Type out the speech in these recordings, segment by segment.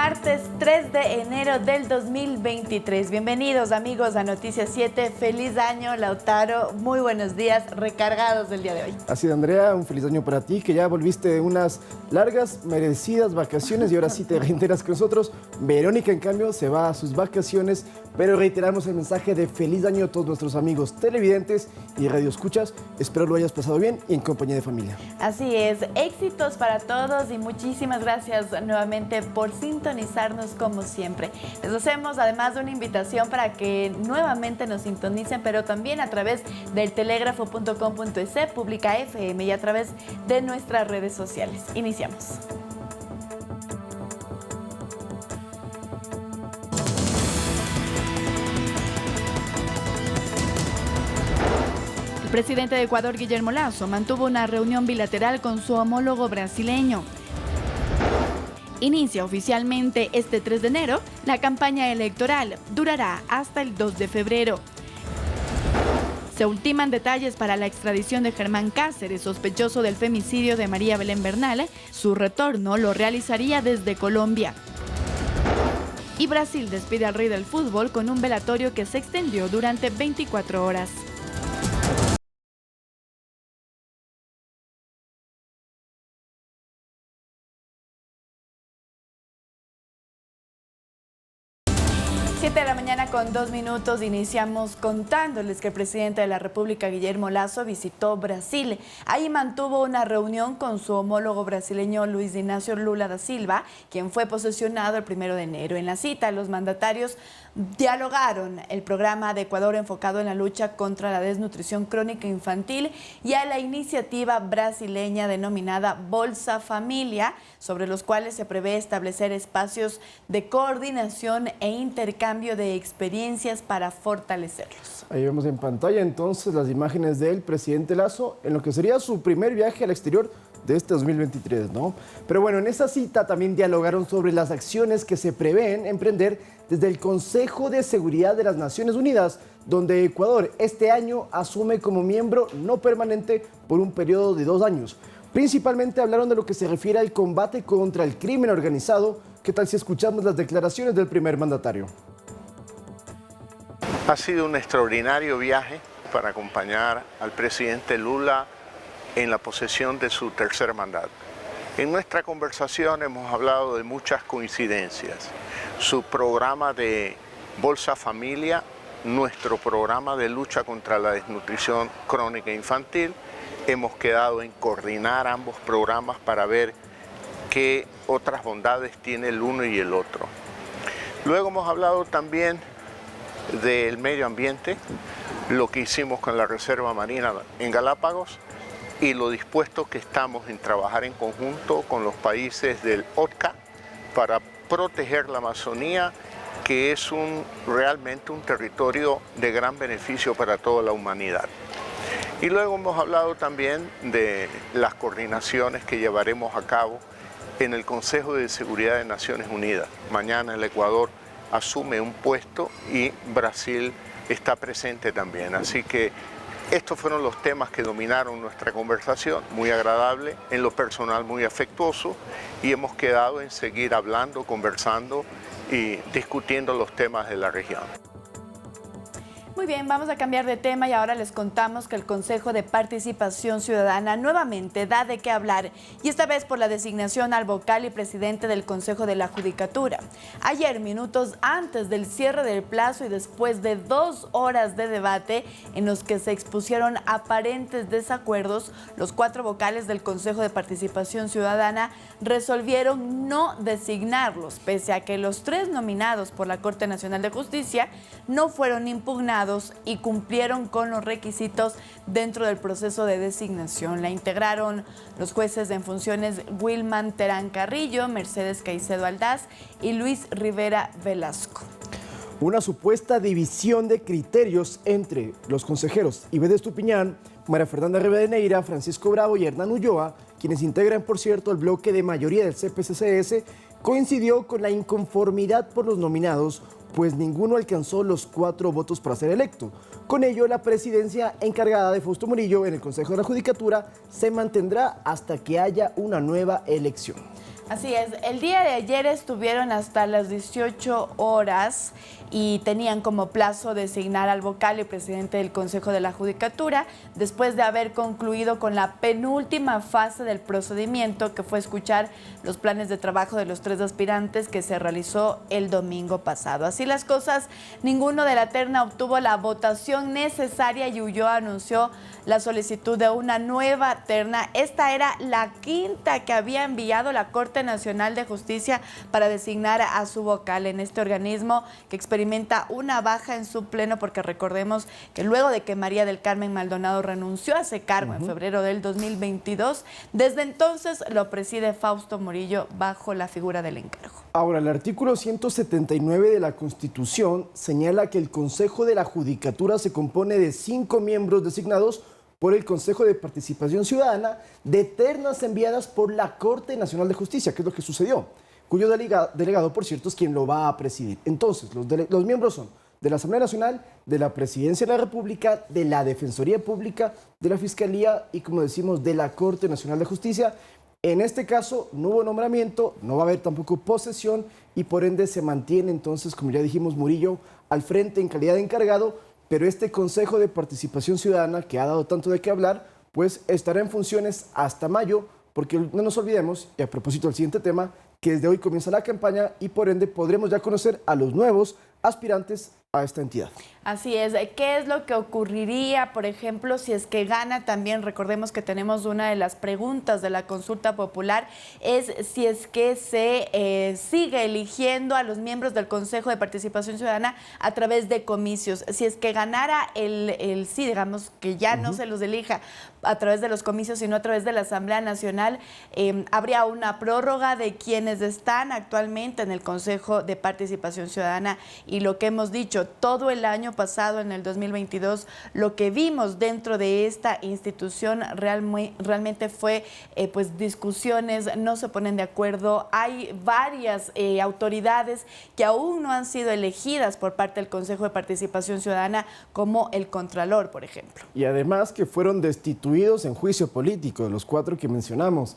martes 3 de enero del 2023. Bienvenidos amigos a Noticias 7. Feliz año, Lautaro. Muy buenos días, recargados del día de hoy. Así es, Andrea, un feliz año para ti, que ya volviste de unas largas, merecidas vacaciones y ahora sí te reintegras con nosotros. Verónica, en cambio, se va a sus vacaciones, pero reiteramos el mensaje de feliz año a todos nuestros amigos televidentes y radioescuchas. Espero lo hayas pasado bien y en compañía de familia. Así es, éxitos para todos y muchísimas gracias nuevamente por sintonizarnos como siempre. Les hacemos además una invitación para que nuevamente nos sintonicen, pero también a través del telégrafo.com.es, Pública FM y a través de nuestras redes sociales. Iniciamos. El presidente de Ecuador, Guillermo Lasso, mantuvo una reunión bilateral con su homólogo brasileño. Inicia oficialmente este 3 de enero la campaña electoral. Durará hasta el 2 de febrero. Se ultiman detalles para la extradición de Germán Cáceres, sospechoso del femicidio de María Belén Bernal. Su retorno lo realizaría desde Colombia. Y Brasil despide al rey del fútbol con un velatorio que se extendió durante 24 horas. De la mañana con 2 minutos iniciamos contándoles que el presidente de la República, Guillermo Lasso, visitó Brasil. Ahí mantuvo una reunión con su homólogo brasileño Luis Inácio Lula da Silva, quien fue posesionado el 1 de enero. En la cita, los mandatarios dialogaron el programa de Ecuador enfocado en la lucha contra la desnutrición crónica infantil y a la iniciativa brasileña denominada Bolsa Familia, sobre los cuales se prevé establecer espacios de coordinación e intercambio de experiencias para fortalecerlos. Ahí vemos en pantalla entonces las imágenes del presidente Lasso en lo que sería su primer viaje al exterior de este 2023, ¿no? Pero bueno, en esa cita también dialogaron sobre las acciones que se prevén emprender desde el Consejo de Seguridad de las Naciones Unidas, donde Ecuador este año asume como miembro no permanente por un periodo de 2 años. Principalmente hablaron de lo que se refiere al combate contra el crimen organizado. ¿Qué tal si escuchamos las declaraciones del primer mandatario? Ha sido un extraordinario viaje para acompañar al presidente Lula en la posesión de su tercer mandato. En nuestra conversación hemos hablado de muchas coincidencias. Su programa de Bolsa Familia, nuestro programa de lucha contra la desnutrición crónica infantil. Hemos quedado en coordinar ambos programas para ver qué otras bondades tiene el uno y el otro. Luego hemos hablado también del medio ambiente, lo que hicimos con la Reserva Marina en Galápagos y lo dispuesto que estamos en trabajar en conjunto con los países del OTCA para proteger la Amazonía, que es realmente un territorio de gran beneficio para toda la humanidad. Y luego hemos hablado también de las coordinaciones que llevaremos a cabo en el Consejo de Seguridad de Naciones Unidas. Mañana el Ecuador asume un puesto y Brasil está presente también. Así que estos fueron los temas que dominaron nuestra conversación, muy agradable, en lo personal muy afectuoso, y hemos quedado en seguir hablando, conversando y discutiendo los temas de la región. Muy bien, vamos a cambiar de tema y ahora les contamos que el Consejo de Participación Ciudadana nuevamente da de qué hablar y esta vez por la designación al vocal y presidente del Consejo de la Judicatura. Ayer, minutos antes del cierre del plazo y después de 2 horas de debate en los que se expusieron aparentes desacuerdos, los 4 vocales del Consejo de Participación Ciudadana resolvieron no designarlos, pese a que los 3 nominados por la Corte Nacional de Justicia no fueron impugnados y cumplieron con los requisitos dentro del proceso de designación. La integraron los jueces en funciones Wilman Terán Carrillo, Mercedes Caicedo Aldaz y Luis Rivera Velasco. Una supuesta división de criterios entre los consejeros Ives Estupiñán, María Fernanda Rivadeneira, Francisco Bravo y Hernán Ulloa, quienes integran, por cierto, el bloque de mayoría del CPCCS, coincidió con la inconformidad por los nominados, pues ninguno alcanzó los 4 votos para ser electo. Con ello, la presidencia encargada de Fausto Murillo en el Consejo de la Judicatura se mantendrá hasta que haya una nueva elección. Así es, el día de ayer estuvieron hasta las 18 horas y tenían como plazo designar al vocal y presidente del Consejo de la Judicatura, después de haber concluido con la penúltima fase del procedimiento, que fue escuchar los planes de trabajo de los 3 aspirantes que se realizó el domingo pasado. Así las cosas, ninguno de la terna obtuvo la votación necesaria y Ulloa anunció la solicitud de una nueva terna. Esta era la quinta que había enviado la Corte Nacional de Justicia para designar a su vocal en este organismo que experimenta una baja en su pleno, porque recordemos que luego de que María del Carmen Maldonado renunció a ese cargo en febrero del 2022, desde entonces lo preside Fausto Murillo bajo la figura del encargo. Ahora, el artículo 179 de la Constitución señala que el Consejo de la Judicatura se compone de 5 miembros designados por el Consejo de Participación Ciudadana de ternas enviadas por la Corte Nacional de Justicia, que es lo que sucedió, cuyo delegado, por cierto, es quien lo va a presidir. Entonces, los miembros son de la Asamblea Nacional, de la Presidencia de la República, de la Defensoría Pública, de la Fiscalía y, como decimos, de la Corte Nacional de Justicia. En este caso no hubo nombramiento, no va a haber tampoco posesión y por ende se mantiene entonces, como ya dijimos, Murillo al frente en calidad de encargado, pero este Consejo de Participación Ciudadana, que ha dado tanto de qué hablar, pues estará en funciones hasta mayo, porque no nos olvidemos, y a propósito del siguiente tema, que desde hoy comienza la campaña y por ende podremos ya conocer a los nuevos aspirantes a esta entidad. Así es. ¿Qué es lo que ocurriría, por ejemplo, si es que gana también? Recordemos que tenemos una de las preguntas de la consulta popular, es si es que se sigue eligiendo a los miembros del Consejo de Participación Ciudadana a través de comicios. Si es que ganara el sí, digamos que ya no se los elija a través de los comicios, sino a través de la Asamblea Nacional, habría una prórroga de quienes están actualmente en el Consejo de Participación Ciudadana. Y lo que hemos dicho, todo el año pasado, en el 2022, lo que vimos dentro de esta institución realmente fue pues discusiones, no se ponen de acuerdo. Hay varias autoridades que aún no han sido elegidas por parte del Consejo de Participación Ciudadana, como el Contralor, por ejemplo. Y además que fueron destituidos en juicio político, de los 4 que mencionamos.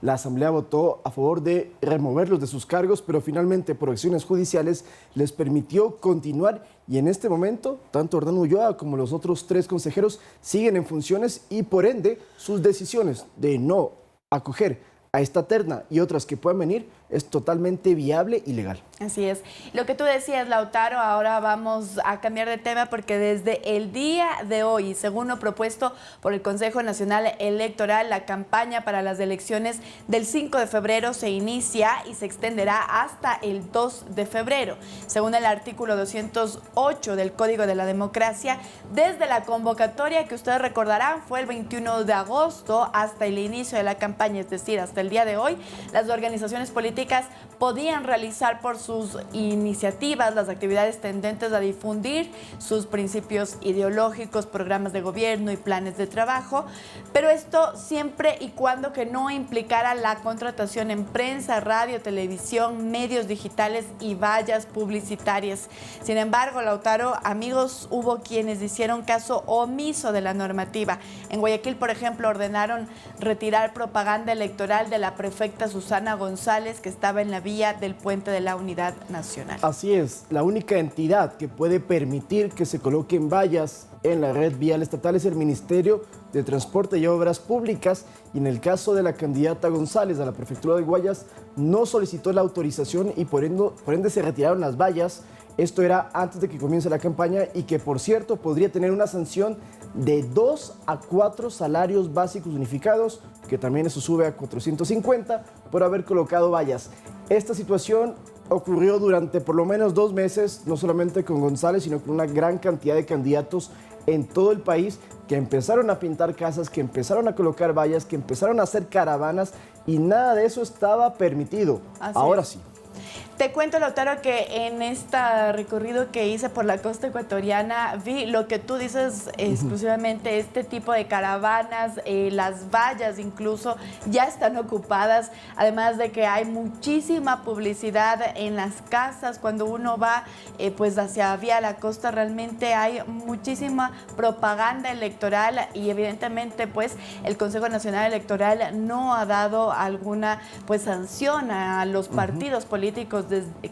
La Asamblea votó a favor de removerlos de sus cargos, pero finalmente por acciones judiciales les permitió continuar y en este momento tanto Ordano Ulloa como los otros 3 consejeros siguen en funciones y por ende sus decisiones de no acoger a esta terna y otras que puedan venir es totalmente viable y legal. Así es. Lo que tú decías, Lautaro, ahora vamos a cambiar de tema porque desde el día de hoy, según lo propuesto por el Consejo Nacional Electoral, la campaña para las elecciones del 5 de febrero se inicia y se extenderá hasta el 2 de febrero. Según el artículo 208 del Código de la Democracia, desde la convocatoria que ustedes recordarán fue el 21 de agosto hasta el inicio de la campaña, es decir, hasta el día de hoy, las organizaciones políticas podían realizar por sus iniciativas las actividades tendentes a difundir sus principios ideológicos, programas de gobierno y planes de trabajo, pero esto siempre y cuando que no implicara la contratación en prensa, radio, televisión, medios digitales y vallas publicitarias. Sin embargo, Lautaro, amigos, hubo quienes hicieron caso omiso de la normativa. En Guayaquil, por ejemplo, ordenaron retirar propaganda electoral de la prefecta Susana González, que estaba en la vía del Puente de la Unidad Nacional. Así es, la única entidad que puede permitir que se coloquen vallas en la red vial estatal es el Ministerio de Transporte y Obras Públicas, y en el caso de la candidata González a la prefectura de Guayas no solicitó la autorización y por ende se retiraron las vallas. Esto era antes de que comience la campaña y que, por cierto, podría tener una sanción de 2 a 4 salarios básicos unificados, que también eso sube a 450 por haber colocado vallas. Esta situación ocurrió durante por lo menos 2 meses, no solamente con González, sino con una gran cantidad de candidatos en todo el país que empezaron a pintar casas, que empezaron a colocar vallas, que empezaron a hacer caravanas y nada de eso estaba permitido. Ahora sí. Te cuento, Lautaro, que en este recorrido que hice por la costa ecuatoriana vi lo que tú dices exclusivamente, este tipo de caravanas, las vallas incluso ya están ocupadas, además de que hay muchísima publicidad en las casas. Cuando uno va pues hacia vía la costa, realmente hay muchísima propaganda electoral y evidentemente pues el Consejo Nacional Electoral no ha dado alguna pues sanción a los partidos políticos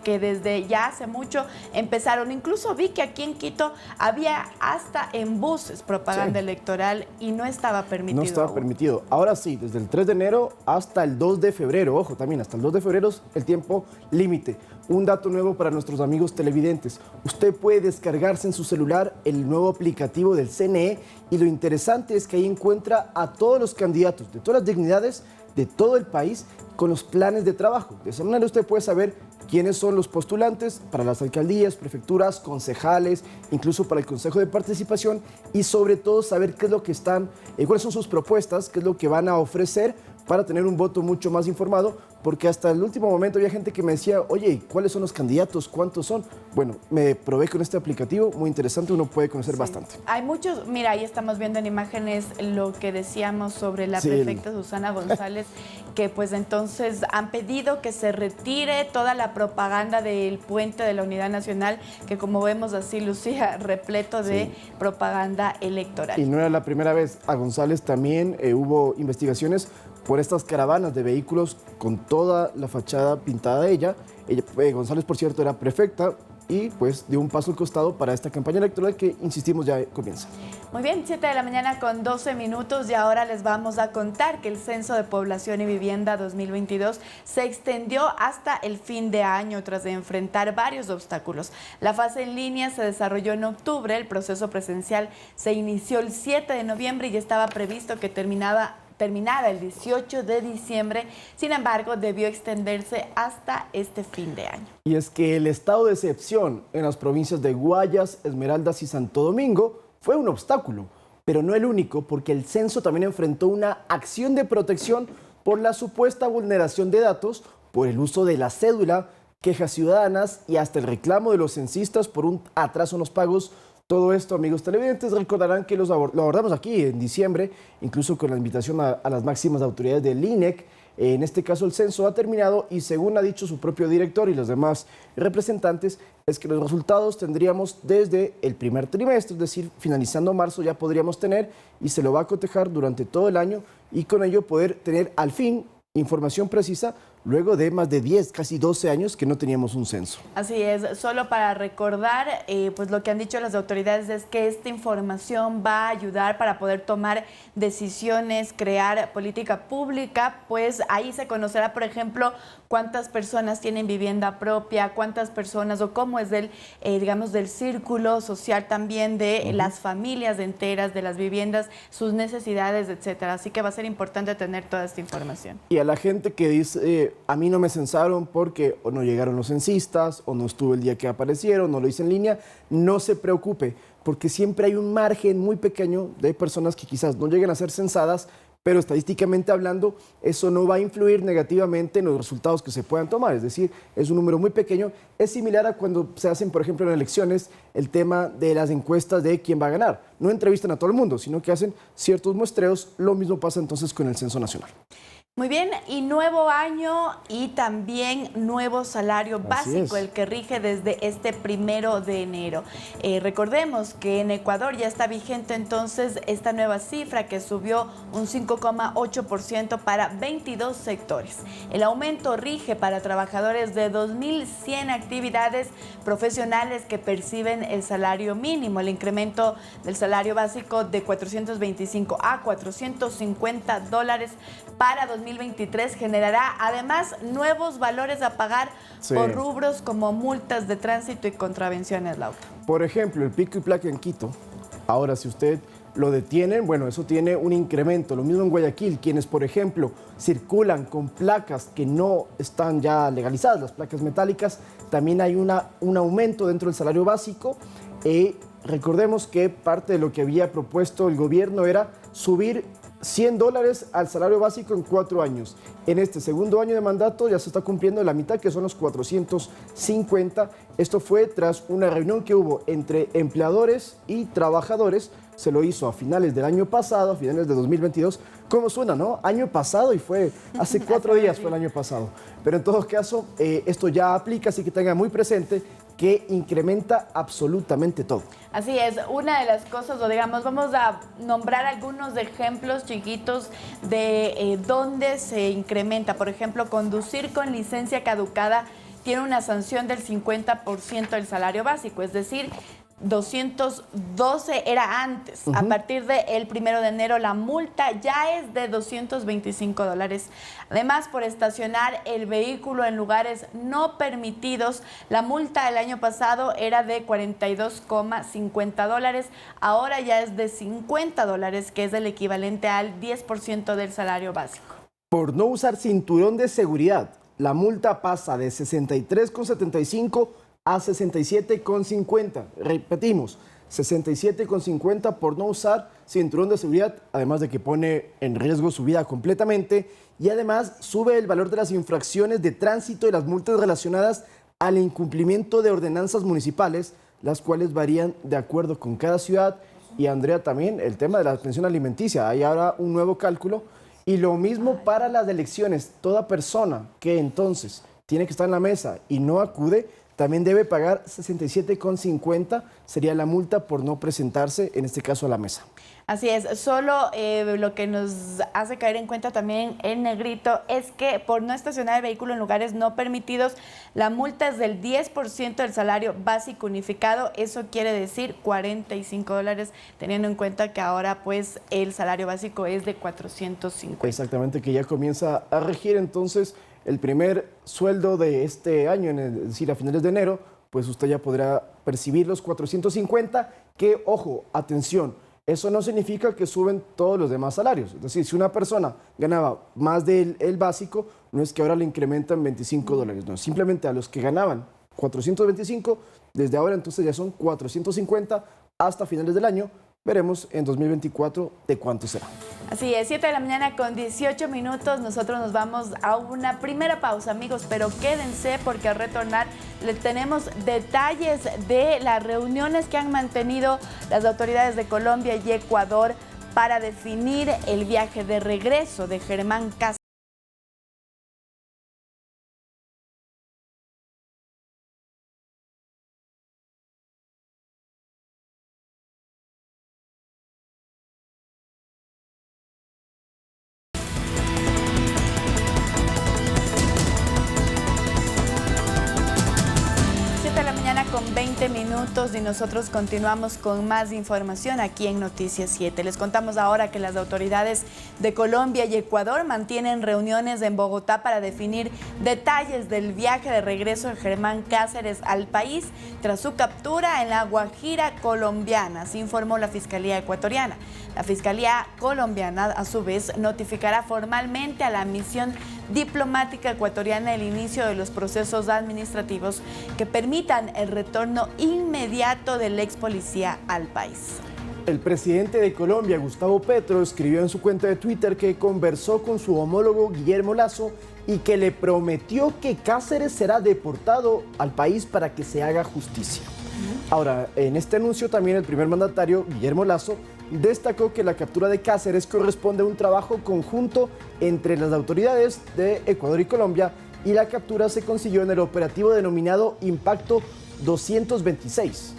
que desde ya hace mucho empezaron. Incluso vi que aquí en Quito había hasta en buses propaganda electoral y no estaba permitido. No estaba permitido. Ahora sí, desde el 3 de enero hasta el 2 de febrero, ojo también, hasta el 2 de febrero es el tiempo límite. Un dato nuevo para nuestros amigos televidentes. Usted puede descargarse en su celular el nuevo aplicativo del CNE y lo interesante es que ahí encuentra a todos los candidatos de todas las dignidades de todo el país con los planes de trabajo. De esa manera usted puede saber quiénes son los postulantes para las alcaldías, prefecturas, concejales, incluso para el Consejo de Participación y sobre todo saber qué es lo que están, cuáles son sus propuestas, qué es lo que van a ofrecer para tener un voto mucho más informado, porque hasta el último momento había gente que me decía, oye, ¿cuáles son los candidatos? ¿Cuántos son? Bueno, me probé con este aplicativo, muy interesante, uno puede conocer bastante. Hay muchos, mira, ahí estamos viendo en imágenes lo que decíamos sobre la prefecta Susana González, que pues entonces han pedido que se retire toda la propaganda del puente de la Unidad Nacional, que como vemos así lucía repleto de propaganda electoral. Y no era la primera vez, a González también hubo investigaciones por estas caravanas de vehículos con toda la fachada pintada de ella. González, por cierto, era prefecta y pues dio un paso al costado para esta campaña electoral que, insistimos, ya comienza. Muy bien, 7 de la mañana con 12 minutos y ahora les vamos a contar que el Censo de Población y Vivienda 2022 se extendió hasta el fin de año tras de enfrentar varios obstáculos. La fase en línea se desarrolló en octubre, el proceso presencial se inició el 7 de noviembre y estaba previsto que terminara el 18 de diciembre, sin embargo, debió extenderse hasta este fin de año. Y es que el estado de excepción en las provincias de Guayas, Esmeraldas y Santo Domingo fue un obstáculo, pero no el único, porque el censo también enfrentó una acción de protección por la supuesta vulneración de datos, por el uso de la cédula, quejas ciudadanas y hasta el reclamo de los censistas por un atraso en los pagos. Todo esto, amigos televidentes, recordarán que lo abordamos aquí en diciembre, incluso con la invitación a las máximas autoridades del INEC. En este caso, el censo ha terminado y según ha dicho su propio director y los demás representantes, es que los resultados tendríamos desde el primer trimestre, es decir, finalizando marzo ya podríamos tener y se lo va a cotejar durante todo el año y con ello poder tener al fin información precisa luego de más de 10, casi 12 años que no teníamos un censo. Así es, solo para recordar, pues lo que han dicho las autoridades es que esta información va a ayudar para poder tomar decisiones, crear política pública, pues ahí se conocerá, por ejemplo, cuántas personas tienen vivienda propia, cuántas personas o cómo es digamos, del círculo social también de las familias enteras, de las viviendas, sus necesidades, etcétera. Así que va a ser importante tener toda esta información. Y a la gente que dice, a mí no me censaron porque o no llegaron los censistas, o no estuve el día que aparecieron, no lo hice en línea, no se preocupe, porque siempre hay un margen muy pequeño de personas que quizás no lleguen a ser censadas, pero estadísticamente hablando, eso no va a influir negativamente en los resultados que se puedan tomar. Es decir, es un número muy pequeño. Es similar a cuando se hacen, por ejemplo, en elecciones, el tema de las encuestas de quién va a ganar. No entrevistan a todo el mundo, sino que hacen ciertos muestreos. Lo mismo pasa entonces con el Censo Nacional. Muy bien, y nuevo año y también nuevo salario básico, el que rige desde este 1 de enero. Recordemos que en Ecuador ya está vigente entonces esta nueva cifra que subió un 5,8% para 22 sectores. El aumento rige para trabajadores de 2.100 actividades profesionales que perciben el salario mínimo. El incremento del salario básico de 425 a 450 dólares para 2023 generará además nuevos valores a pagar por rubros como multas de tránsito y contravenciones, Laura. Por ejemplo, el pico y placa en Quito. Ahora, si usted lo detienen, bueno, eso tiene un incremento. Lo mismo en Guayaquil, quienes, por ejemplo, circulan con placas que no están ya legalizadas, las placas metálicas, también hay un aumento dentro del salario básico. Recordemos que parte de lo que había propuesto el gobierno era subir $100 al salario básico en 4 años. En este segundo año de mandato ya se está cumpliendo la mitad, que son los 450. Esto fue tras una reunión que hubo entre empleadores y trabajadores. Se lo hizo a finales del año pasado, a finales de 2022. ¿Cómo suena, no? Año pasado, y fue hace 4 días fue el año pasado. Pero en todo caso, esto ya aplica, así que tengan muy presente que incrementa absolutamente todo. Así es, una de las cosas, o digamos, vamos a nombrar algunos ejemplos chiquitos de dónde se incrementa. Por ejemplo, conducir con licencia caducada tiene una sanción del 50% del salario básico, es decir, 212 era antes. A partir del 1 de enero la multa ya es de $225. Además, por estacionar el vehículo en lugares no permitidos, la multa del año pasado era de $42,50. Ahora ya es de $50, que es el equivalente al 10% del salario básico. Por no usar cinturón de seguridad, la multa pasa de 63,75 a 67,50. Repetimos, 67,50 por no usar cinturón de seguridad, además de que pone en riesgo su vida completamente, y además sube el valor de las infracciones de tránsito y las multas relacionadas al incumplimiento de ordenanzas municipales, las cuales varían de acuerdo con cada ciudad. Y Andrea, también el tema de la pensión alimenticia, hay ahora un nuevo cálculo, y lo mismo para las elecciones. Toda persona que entonces tiene que estar en la mesa y no acude, también debe pagar 67,50, sería la multa por no presentarse, en este caso, a la mesa. Así es, solo lo que nos hace caer en cuenta también el negrito es que por no estacionar el vehículo en lugares no permitidos, la multa es del 10% del salario básico unificado. Eso quiere decir $45, teniendo en cuenta que ahora pues el salario básico es de 450. Exactamente, que ya comienza a regir entonces el primer sueldo de este año, es decir, a finales de enero, pues usted ya podrá percibir los 450, que, ojo, atención, eso no significa que suben todos los demás salarios. Es decir, si una persona ganaba más del básico, no es que ahora le incrementan $25, no, simplemente a los que ganaban 425, desde ahora entonces ya son 450 hasta finales del año. Veremos en 2024 de cuánto será. Así es, 7 de la mañana con 18 minutos. Nosotros nos vamos a una primera pausa, amigos, pero quédense porque al retornar les tenemos detalles de las reuniones que han mantenido las autoridades de Colombia y Ecuador para definir el viaje de regreso de Germán Cáceres. 20 minutos y nosotros continuamos con más información aquí en Noticias 7. Les contamos ahora que las autoridades de Colombia y Ecuador mantienen reuniones en Bogotá para definir detalles del viaje de regreso de Germán Cáceres al país tras su captura en la Guajira colombiana, así informó la Fiscalía ecuatoriana. La Fiscalía colombiana, a su vez, notificará formalmente a la misión diplomática ecuatoriana el inicio de los procesos administrativos que permitan el retorno inmediato del ex policía al país. El presidente de Colombia, Gustavo Petro, escribió en su cuenta de Twitter que conversó con su homólogo Guillermo Lasso y que le prometió que Cáceres será deportado al país para que se haga justicia. Ahora, en este anuncio también el primer mandatario, Guillermo Lasso, destacó que la captura de Cáceres corresponde a un trabajo conjunto entre las autoridades de Ecuador y Colombia, y la captura se consiguió en el operativo denominado Impacto 226.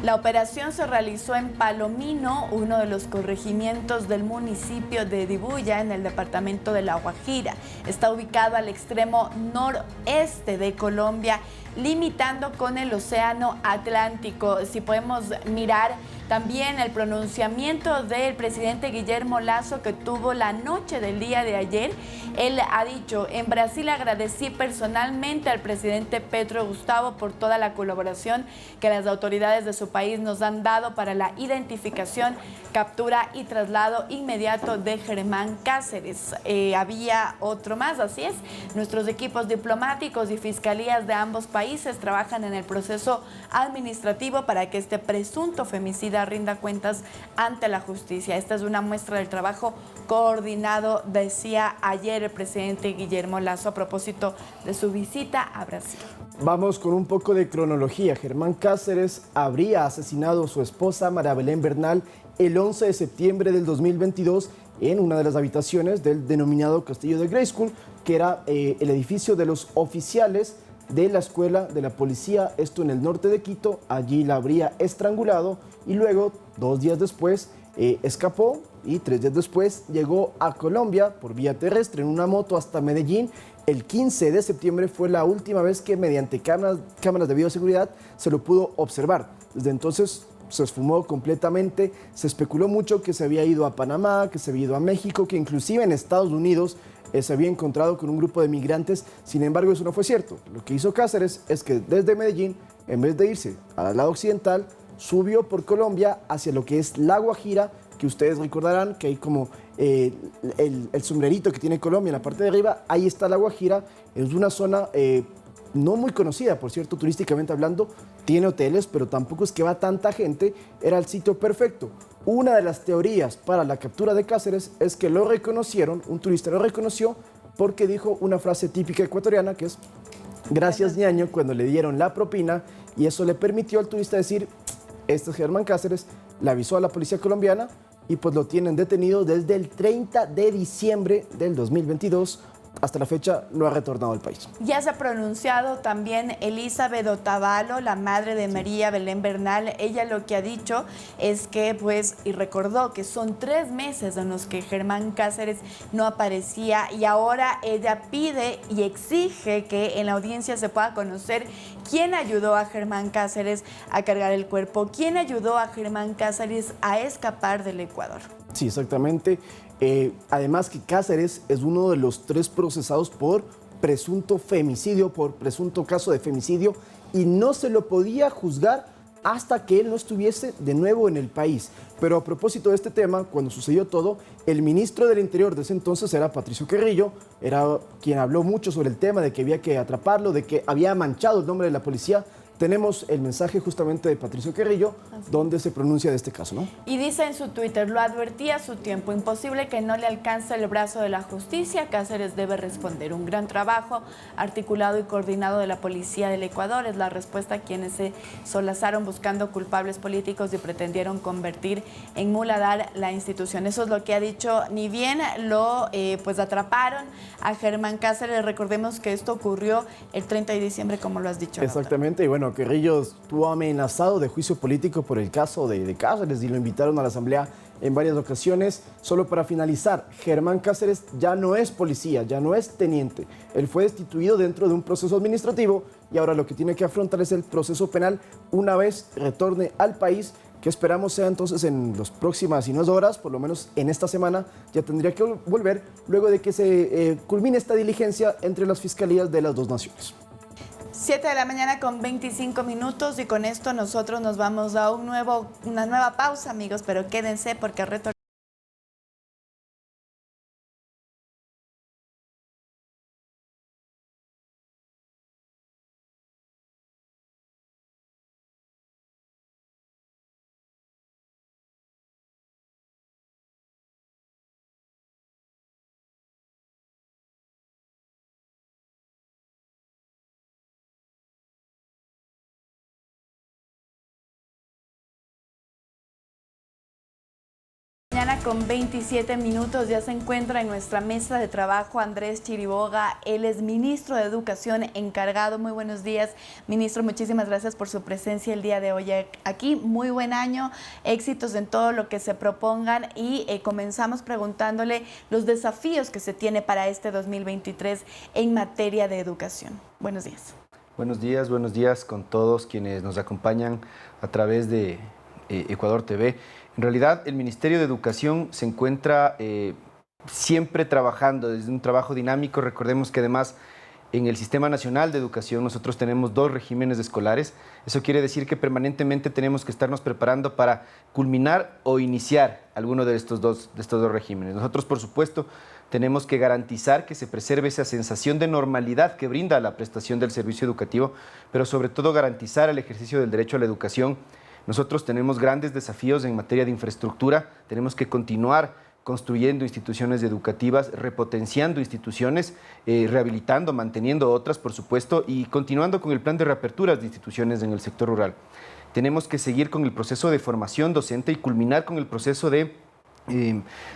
La operación se realizó en Palomino, uno de los corregimientos del municipio de Dibuya, en el departamento de La Guajira. Está ubicado al extremo noreste de Colombia, limitando con el Océano Atlántico. Si podemos mirar también el pronunciamiento del presidente Guillermo Lasso que tuvo la noche del día de ayer, él ha dicho: en Brasil agradecí personalmente al presidente Petro Gustavo por toda la colaboración que las autoridades de su país nos han dado para la identificación, captura y traslado inmediato de Germán Cáceres. Había otro más, así es. Nuestros equipos diplomáticos y fiscalías de ambos países trabajan en el proceso administrativo para que este presunto femicida vida rinda cuentas ante la justicia. Esta es una muestra del trabajo coordinado, decía ayer el presidente Guillermo Lasso a propósito de su visita a Brasil. Vamos con un poco de cronología. Germán Cáceres habría asesinado a su esposa María Belén Bernal el 11 de septiembre del 2022 en una de las habitaciones del denominado Castillo de Grayskull, que era el edificio de los oficiales de la escuela de la policía, esto en el norte de Quito. Allí la habría estrangulado y luego, 2 días después, escapó y 3 días después llegó a Colombia por vía terrestre en una moto hasta Medellín. El 15 de septiembre fue la última vez que mediante cámaras de bioseguridad se lo pudo observar. Desde entonces se esfumó completamente, se especuló mucho que se había ido a Panamá, que se había ido a México, que inclusive en Estados Unidos se había encontrado con un grupo de migrantes. Sin embargo, eso no fue cierto. Lo que hizo Cáceres es que desde Medellín, en vez de irse al lado occidental, subió por Colombia hacia lo que es La Guajira, que ustedes recordarán que hay como el sombrerito que tiene Colombia en la parte de arriba. Ahí está La Guajira, es una zona no muy conocida, por cierto, turísticamente hablando. Tiene hoteles, pero tampoco es que va tanta gente. Era el sitio perfecto. Una de las teorías para la captura de Cáceres es que lo reconocieron, un turista lo reconoció porque dijo una frase típica ecuatoriana que es "gracias, ñaño", cuando le dieron la propina, y eso le permitió al turista decir: este es Germán Cáceres. Le avisó a la policía colombiana y pues lo tienen detenido desde el 30 de diciembre del 2022. Hasta la fecha no ha retornado al país. Ya se ha pronunciado también Elizabeth Otavalo, la madre de María Belén Bernal. Ella lo que ha dicho es que, pues, y recordó que son 3 meses en los que Germán Cáceres no aparecía, y ahora ella pide y exige que en la audiencia se pueda conocer quién ayudó a Germán Cáceres a cargar el cuerpo, quién ayudó a Germán Cáceres a escapar del Ecuador. Sí, exactamente. Además que Cáceres es uno de los 3 procesados por presunto femicidio, por presunto caso de femicidio, y no se lo podía juzgar hasta que él no estuviese de nuevo en el país. Pero a propósito de este tema, cuando sucedió todo, el ministro del Interior de ese entonces era Patricio Carrillo, era quien habló mucho sobre el tema de que había que atraparlo, de que había manchado el nombre de la policía. Tenemos el mensaje justamente de Patricio Carrillo, donde se pronuncia de este caso, ¿no? Y dice en su Twitter: lo advertía a su tiempo, imposible que no le alcance el brazo de la justicia. Cáceres debe responder. Un gran trabajo articulado y coordinado de la policía del Ecuador es la respuesta a quienes se solazaron buscando culpables políticos y pretendieron convertir en muladar la institución. Eso es lo que ha dicho. Ni bien lo pues atraparon a Germán Cáceres. Recordemos que esto ocurrió el 30 de diciembre, como lo has dicho. Exactamente, y bueno, Carrillo estuvo amenazado de juicio político por el caso de Cáceres y lo invitaron a la asamblea en varias ocasiones. Solo para finalizar, Germán Cáceres ya no es policía, ya no es teniente. Él fue destituido dentro de un proceso administrativo y ahora lo que tiene que afrontar es el proceso penal una vez retorne al país, que esperamos sea entonces en las próximas, si no es horas, por lo menos en esta semana, ya tendría que volver luego de que se culmine esta diligencia entre las fiscalías de las 2 naciones. 7 de la mañana con 25 minutos, y con esto nosotros nos vamos a una nueva pausa, amigos, pero quédense porque retornamos. Mañana con 27 minutos ya se encuentra en nuestra mesa de trabajo Andrés Chiriboga. Él es ministro de Educación encargado. Muy buenos días, ministro. Muchísimas gracias por su presencia el día de hoy aquí. Muy buen año, éxitos en todo lo que se propongan, y comenzamos preguntándole los desafíos que se tiene para este 2023 en materia de educación. Buenos días. Buenos días con todos quienes nos acompañan a través de Ecuador TV. En realidad, el Ministerio de Educación se encuentra siempre trabajando desde un trabajo dinámico. Recordemos que además en el Sistema Nacional de Educación nosotros tenemos 2 regímenes escolares. Eso quiere decir que permanentemente tenemos que estarnos preparando para culminar o iniciar alguno de estos dos regímenes. Nosotros, por supuesto, tenemos que garantizar que se preserve esa sensación de normalidad que brinda la prestación del servicio educativo, pero sobre todo garantizar el ejercicio del derecho a la educación Nosotros tenemos grandes desafíos en materia de infraestructura, tenemos que continuar construyendo instituciones educativas, repotenciando instituciones, rehabilitando, manteniendo otras, por supuesto, y continuando con el plan de reaperturas de instituciones en el sector rural. Tenemos que seguir con el proceso de formación docente y culminar con el proceso de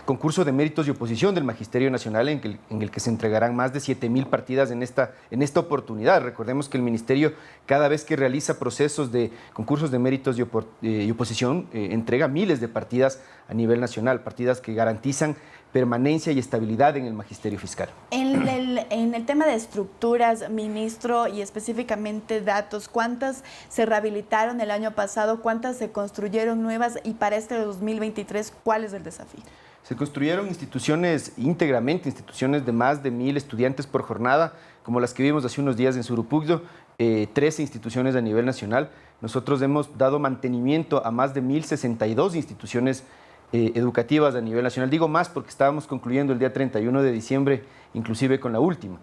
concurso de méritos y oposición del Magisterio Nacional en el que se entregarán más de 7.000 partidas en esta oportunidad. Recordemos que el Ministerio, cada vez que realiza procesos de concursos de méritos y oposición, entrega miles de partidas a nivel nacional, partidas que garantizan permanencia y estabilidad en el magisterio fiscal. En el tema de estructuras, ministro, y específicamente datos, ¿cuántas se rehabilitaron el año pasado? ¿Cuántas se construyeron nuevas? Y para este 2023, ¿cuál es el desafío? Se construyeron instituciones íntegramente, instituciones de más de 1.000 estudiantes por jornada, como las que vimos hace unos días en Surupugdo, 13 instituciones a nivel nacional. Nosotros hemos dado mantenimiento a más de 1.062 instituciones educativas a nivel nacional. Digo más porque estábamos concluyendo el día 31 de diciembre, inclusive con la última.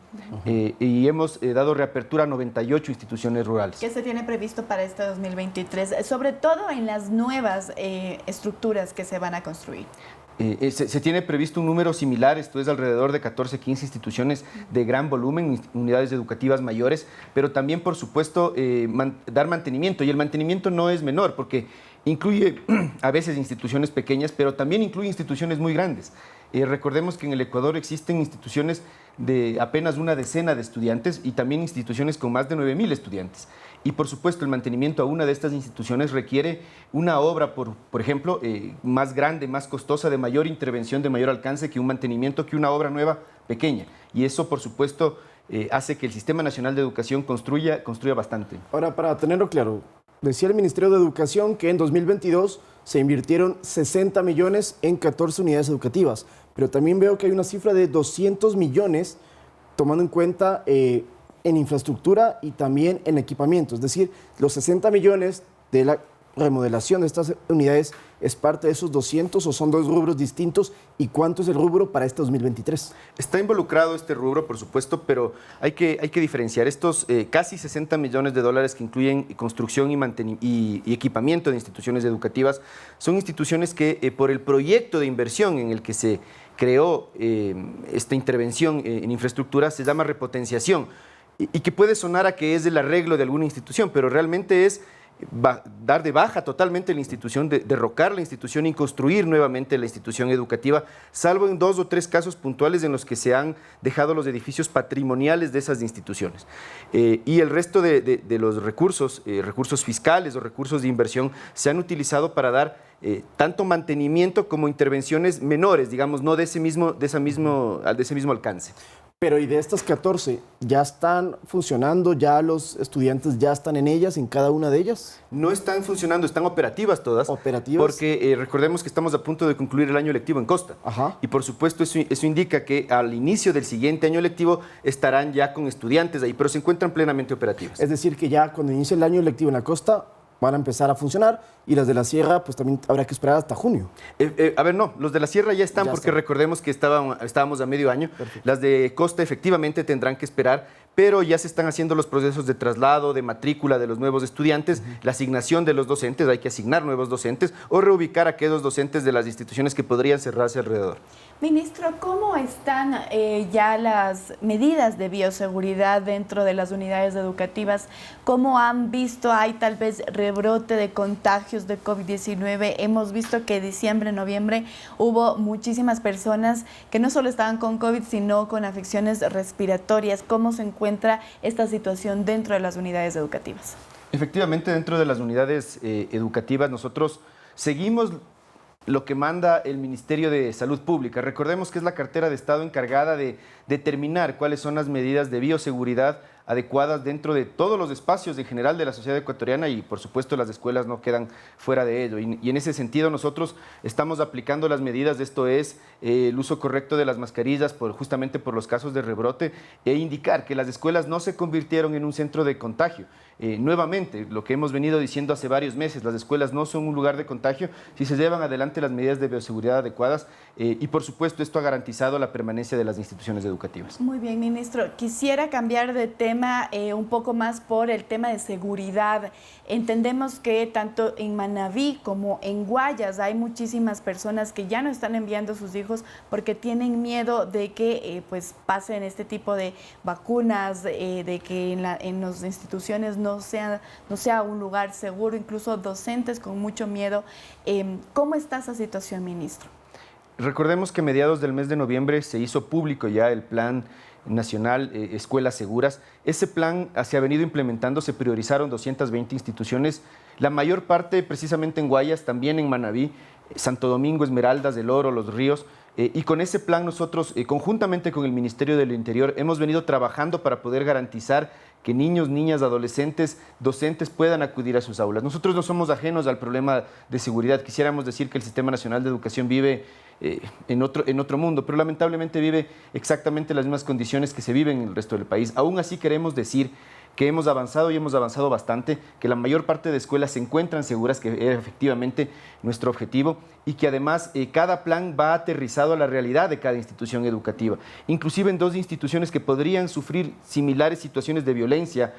Y hemos dado reapertura a 98 instituciones rurales. ¿Qué se tiene previsto para este 2023? Sobre todo en las nuevas estructuras que se van a construir. Se tiene previsto un número similar, esto es alrededor de 14, 15 instituciones de gran volumen, unidades educativas mayores, pero también, por supuesto, dar mantenimiento. Y el mantenimiento no es menor, porque incluye a veces instituciones pequeñas, pero también incluye instituciones muy grandes. Recordemos que en el Ecuador existen instituciones de apenas una decena de estudiantes y también instituciones con más de 9.000 estudiantes. Y por supuesto el mantenimiento a una de estas instituciones requiere una obra, por ejemplo, más grande, más costosa, de mayor intervención, de mayor alcance que un mantenimiento, que una obra nueva pequeña. Y eso, por supuesto, hace que el Sistema Nacional de Educación construya bastante. Ahora, para tenerlo claro, decía el Ministerio de Educación que en 2022 se invirtieron 60 millones en 14 unidades educativas, pero también veo que hay una cifra de 200 millones tomando en cuenta en infraestructura y también en equipamiento. Es decir, los 60 millones de la remodelación de estas unidades es parte de esos 200 o son dos rubros distintos. ¿Y cuánto es el rubro para este 2023? Está involucrado este rubro, por supuesto, pero hay que diferenciar. Estos casi 60 millones de dólares que incluyen construcción y equipamiento de instituciones educativas son instituciones que por el proyecto de inversión en el que se creó esta intervención en infraestructura se llama repotenciación y que puede sonar a que es el arreglo de alguna institución, pero realmente es dar de baja totalmente la institución, derrocar la institución y construir nuevamente la institución educativa, salvo en 2 o 3 casos puntuales en los que se han dejado los edificios patrimoniales de esas instituciones. Y el resto de los recursos fiscales o recursos de inversión se han utilizado para dar tanto mantenimiento como intervenciones menores, digamos, no de ese mismo alcance. Pero ¿y de estas 14 ya están funcionando? ¿Ya los estudiantes ya están en ellas, en cada una de ellas? No están funcionando, están operativas todas. ¿Operativas? Porque recordemos que estamos a punto de concluir el año lectivo en Costa. Ajá. Y por supuesto eso indica que al inicio del siguiente año lectivo estarán ya con estudiantes ahí, pero se encuentran plenamente operativas. Es decir, que ya cuando inicie el año lectivo en la costa van a empezar a funcionar y las de la sierra pues también habrá que esperar hasta junio. A ver, no, los de la sierra ya están porque recordemos que estábamos a medio año. Perfecto. Las de costa efectivamente tendrán que esperar, pero ya se están haciendo los procesos de traslado, de matrícula de los nuevos estudiantes, la asignación de los docentes, hay que asignar nuevos docentes o reubicar a aquellos docentes de las instituciones que podrían cerrarse alrededor. Ministro, ¿cómo están ya las medidas de bioseguridad dentro de las unidades educativas? ¿Cómo han visto, hay tal vez rebrote de contagios de COVID-19? Hemos visto que diciembre, noviembre hubo muchísimas personas que no solo estaban con COVID, sino con afecciones respiratorias. ¿Cómo se encuentra esta situación dentro de las unidades educativas? Efectivamente, dentro de las unidades educativas nosotros seguimos lo que manda el Ministerio de Salud Pública. Recordemos que es la cartera de Estado encargada de determinar cuáles son las medidas de bioseguridad adecuadas dentro de todos los espacios en general de la sociedad ecuatoriana y por supuesto las escuelas no quedan fuera de ello. Y en ese sentido nosotros estamos aplicando las medidas, esto es el uso correcto de las mascarillas justamente por los casos de rebrote e indicar que las escuelas no se convirtieron en un centro de contagio. Nuevamente, lo que hemos venido diciendo hace varios meses, las escuelas no son un lugar de contagio si se llevan adelante las medidas de bioseguridad adecuadas y por supuesto esto ha garantizado la permanencia de las instituciones educativas. Muy bien, ministro. Quisiera cambiar de tema tema un poco más por el tema de seguridad. Entendemos que tanto en Manabí como en Guayas hay muchísimas personas que ya no están enviando a sus hijos porque tienen miedo de que pues pasen este tipo de vacunas, de que en las instituciones no sea un lugar seguro, incluso docentes con mucho miedo. ¿Cómo está esa situación, ministro? Recordemos que a mediados del mes de noviembre se hizo público ya el Plan Nacional Escuelas Seguras. Ese plan se ha venido implementando, se priorizaron 220 instituciones, la mayor parte precisamente en Guayas, también en Manabí, Santo Domingo, Esmeraldas, del Oro, Los Ríos. Y con ese plan nosotros, conjuntamente con el Ministerio del Interior, hemos venido trabajando para poder garantizar que niños, niñas, adolescentes, docentes puedan acudir a sus aulas. Nosotros no somos ajenos al problema de seguridad. Quisiéramos decir que el Sistema Nacional de Educación vive en otro mundo, pero lamentablemente vive exactamente las mismas condiciones que se viven en el resto del país. Aún así queremos decir que hemos avanzado y hemos avanzado bastante, que la mayor parte de escuelas se encuentran seguras, que era efectivamente nuestro objetivo, y que además cada plan va aterrizado a la realidad de cada institución educativa. Inclusive en 2 instituciones que podrían sufrir similares situaciones de violencia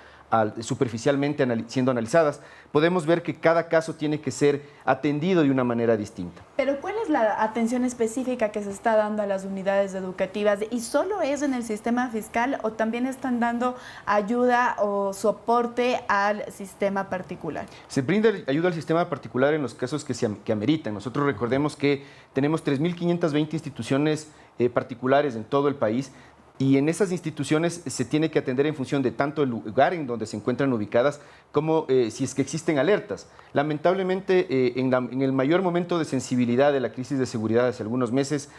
superficialmente siendo analizadas, podemos ver que cada caso tiene que ser atendido de una manera distinta. Pero ¿cuál es la atención específica que se está dando a las unidades educativas? ¿Y solo es en el sistema fiscal o también están dando ayuda o soporte al sistema particular? Se brinda ayuda al sistema particular en los casos que ameritan. Nosotros recordemos que tenemos 3.520 instituciones particulares en todo el país. Y en esas instituciones se tiene que atender en función de tanto el lugar en donde se encuentran ubicadas como si es que existen alertas. Lamentablemente, en el mayor momento de sensibilidad de la crisis de seguridad hace algunos meses,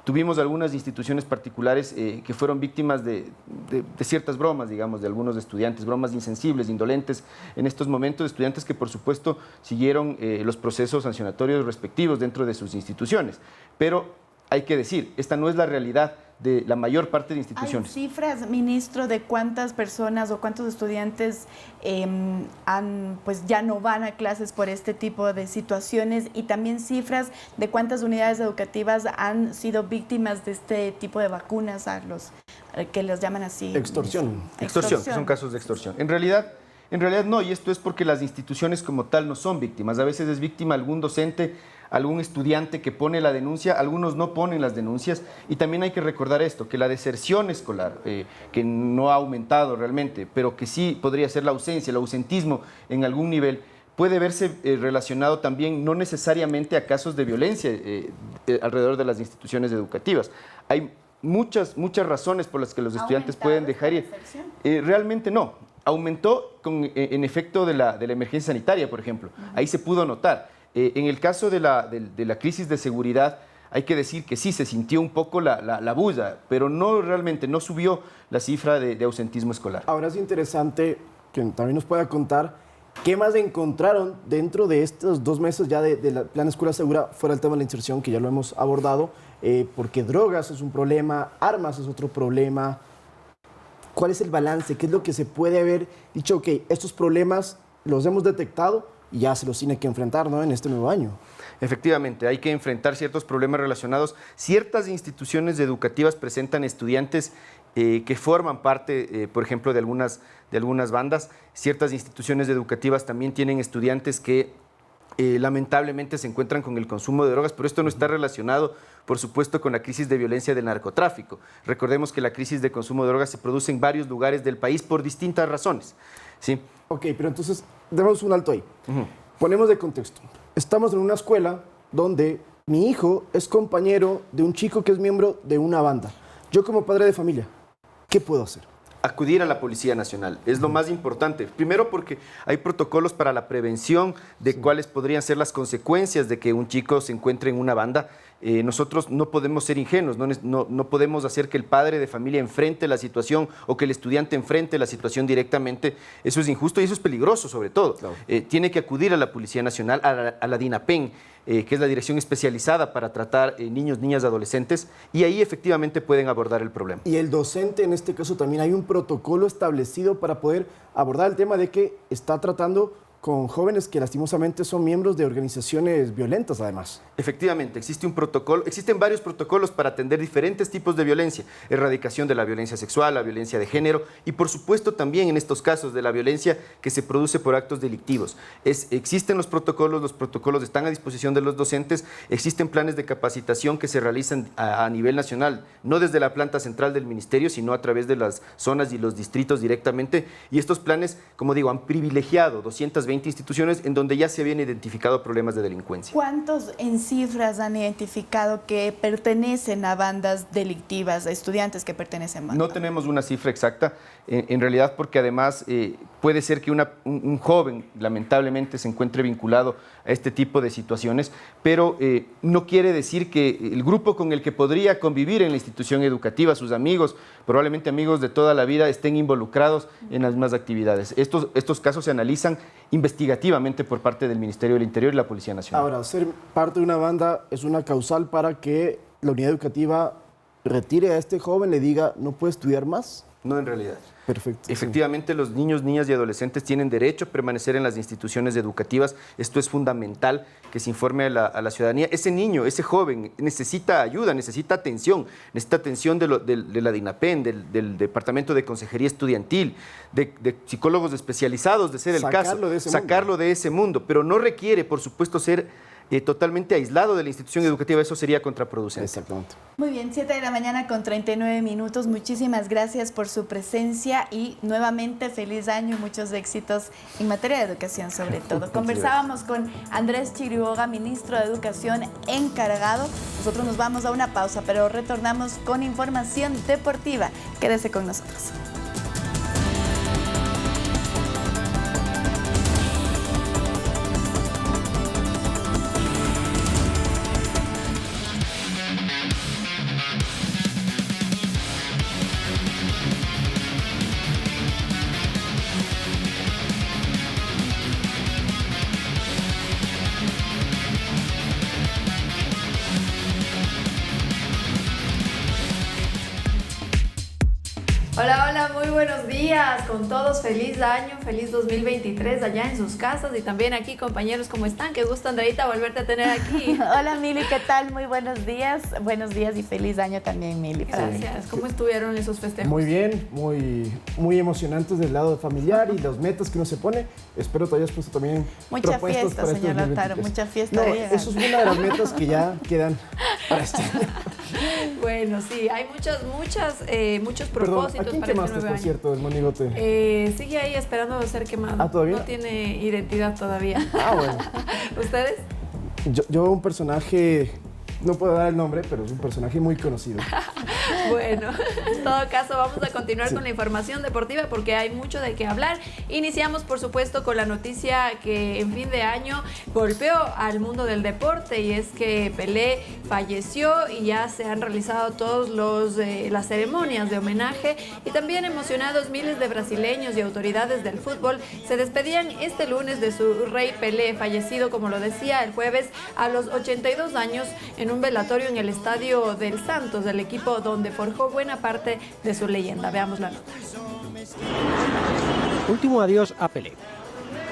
tuvimos algunas instituciones particulares que fueron víctimas de ciertas bromas, digamos, de algunos estudiantes, bromas insensibles, indolentes en estos momentos, estudiantes que por supuesto siguieron los procesos sancionatorios respectivos dentro de sus instituciones. Pero hay que decir, esta no es la realidad de la mayor parte de instituciones. ¿Hay cifras, ministro, de cuántas personas o cuántos estudiantes pues ya no van a clases por este tipo de situaciones? Y también cifras de cuántas unidades educativas han sido víctimas de este tipo de vacunas, a los que los llaman así. Extorsión. Extorsión, son casos de extorsión. En realidad no, y esto es porque las instituciones como tal no son víctimas. A veces es víctima algún docente, algún estudiante que pone la denuncia, algunos no ponen las denuncias, y también hay que recordar esto, que la deserción escolar, que no ha aumentado realmente, pero que sí podría ser la ausencia, el ausentismo en algún nivel, puede verse relacionado también no necesariamente a casos de violencia alrededor de las instituciones educativas. Hay muchas razones por las que los estudiantes pueden dejar ir. Realmente no. Aumentó en efecto de la emergencia sanitaria, por ejemplo. Ahí se pudo notar. En el caso de la crisis de seguridad, hay que decir que sí, se sintió un poco la bulla, pero no realmente, no subió la cifra de ausentismo escolar. Ahora es interesante que también nos pueda contar qué más encontraron dentro de estos 2 meses ya del Plan Escuela Segura, fuera el tema de la inserción, que ya lo hemos abordado, porque drogas es un problema, armas es otro problema. ¿Cuál es el balance? ¿Qué es lo que se puede haber dicho? Ok, estos problemas los hemos detectado y ya se los tiene que enfrentar, ¿no?, en este nuevo año. Efectivamente, hay que enfrentar ciertos problemas relacionados. Ciertas instituciones educativas presentan estudiantes que forman parte, por ejemplo, de algunas bandas. Ciertas instituciones educativas también tienen estudiantes que lamentablemente se encuentran con el consumo de drogas, pero esto no está relacionado, por supuesto, con la crisis de violencia del narcotráfico. Recordemos que la crisis de consumo de drogas se produce en varios lugares del país por distintas razones, ¿sí? Ok, pero entonces, demos un alto ahí. Ponemos de contexto. Estamos en una escuela donde mi hijo es compañero de un chico que es miembro de una banda. Yo como padre de familia, ¿qué puedo hacer? Acudir a la Policía Nacional, es lo más importante. Primero porque hay protocolos para la prevención de cuáles podrían ser las consecuencias de que un chico se encuentre en una banda. Nosotros no podemos ser ingenuos, no podemos hacer que el padre de familia enfrente la situación o que el estudiante enfrente la situación directamente. Eso es injusto y eso es peligroso sobre todo. Claro. Tiene que acudir a la Policía Nacional, a la DINAPEN, que es la dirección especializada para tratar niños, niñas, adolescentes, y ahí efectivamente pueden abordar el problema. Y el docente, en este caso, también hay un protocolo establecido para poder abordar el tema de que está tratando con jóvenes que lastimosamente son miembros de organizaciones violentas además. Efectivamente, existen varios protocolos para atender diferentes tipos de violencia, erradicación de la violencia sexual, la violencia de género y por supuesto también en estos casos de la violencia que se produce por actos delictivos. Existen los protocolos están a disposición de los docentes, existen planes de capacitación que se realizan a nivel nacional, no desde la planta central del ministerio, sino a través de las zonas y los distritos directamente, y estos planes, como digo, han privilegiado 220 instituciones en donde ya se habían identificado problemas de delincuencia. ¿Cuántos en cifras han identificado que pertenecen a bandas delictivas, a estudiantes que pertenecen a bandas? No tenemos una cifra exacta, en realidad porque además puede ser que un joven lamentablemente se encuentre vinculado a este tipo de situaciones, pero no quiere decir que el grupo con el que podría convivir en la institución educativa, sus amigos, probablemente amigos de toda la vida, estén involucrados en las mismas actividades. Estos casos se analizan investigativamente por parte del Ministerio del Interior y la Policía Nacional. Ahora, ser parte de una banda es una causal para que la unidad educativa retire a este joven, le diga, no puede estudiar más. No, en realidad. Perfecto. Efectivamente, los niños, niñas y adolescentes tienen derecho a permanecer en las instituciones educativas. Esto es fundamental, que se informe a la ciudadanía. Ese niño, ese joven necesita ayuda, necesita atención de la DINAPEN, del Departamento de Consejería Estudiantil, de psicólogos especializados, de ser el caso, sacarlo de ese mundo, pero no requiere, por supuesto, ser totalmente aislado de la institución educativa. Eso sería contraproducente. Exactamente. Muy bien, 7 de la mañana con 39 minutos. Muchísimas gracias por su presencia y nuevamente feliz año y muchos éxitos en materia de educación sobre todo. Conversábamos con Andrés Chiriboga, ministro de Educación encargado. Nosotros nos vamos a una pausa, pero retornamos con información deportiva. Quédese con nosotros. Hola, hola, muy buenos días con todos, feliz año, feliz 2023 allá en sus casas y también aquí compañeros, ¿cómo están? Qué gusto, Andreita, volverte a tener aquí. Hola Mili, ¿qué tal? Muy buenos días y feliz año también, Mili. Gracias, ¿cómo estuvieron esos festejos? Muy bien, muy emocionantes del lado familiar y las metas que uno se pone. Espero te hayas puesto también mucha fiesta, para señor Lautaro, mucha fiesta. No, eso es una de las metas que ya quedan para este año. Bueno, sí, hay muchos propósitos. ¿A quién para quemaste, este nuevo por año? cierto, el monigote? Sigue ahí esperando ser quemado. ¿Ah, todavía? No tiene identidad todavía. Ah, bueno. ¿Ustedes? Yo un personaje, no puedo dar el nombre, pero es un personaje muy conocido. Bueno, en todo caso vamos a continuar con la información deportiva porque hay mucho de qué hablar. Iniciamos por supuesto con la noticia que en fin de año golpeó al mundo del deporte y es que Pelé falleció y ya se han realizado todas las ceremonias de homenaje y también emocionados miles de brasileños y autoridades del fútbol se despedían este lunes de su rey Pelé, fallecido como lo decía el jueves a los 82 años en un velatorio en el estadio del Santos, del equipo donde forjó buena parte de su leyenda. Veamos la nota. Último adiós a Pelé.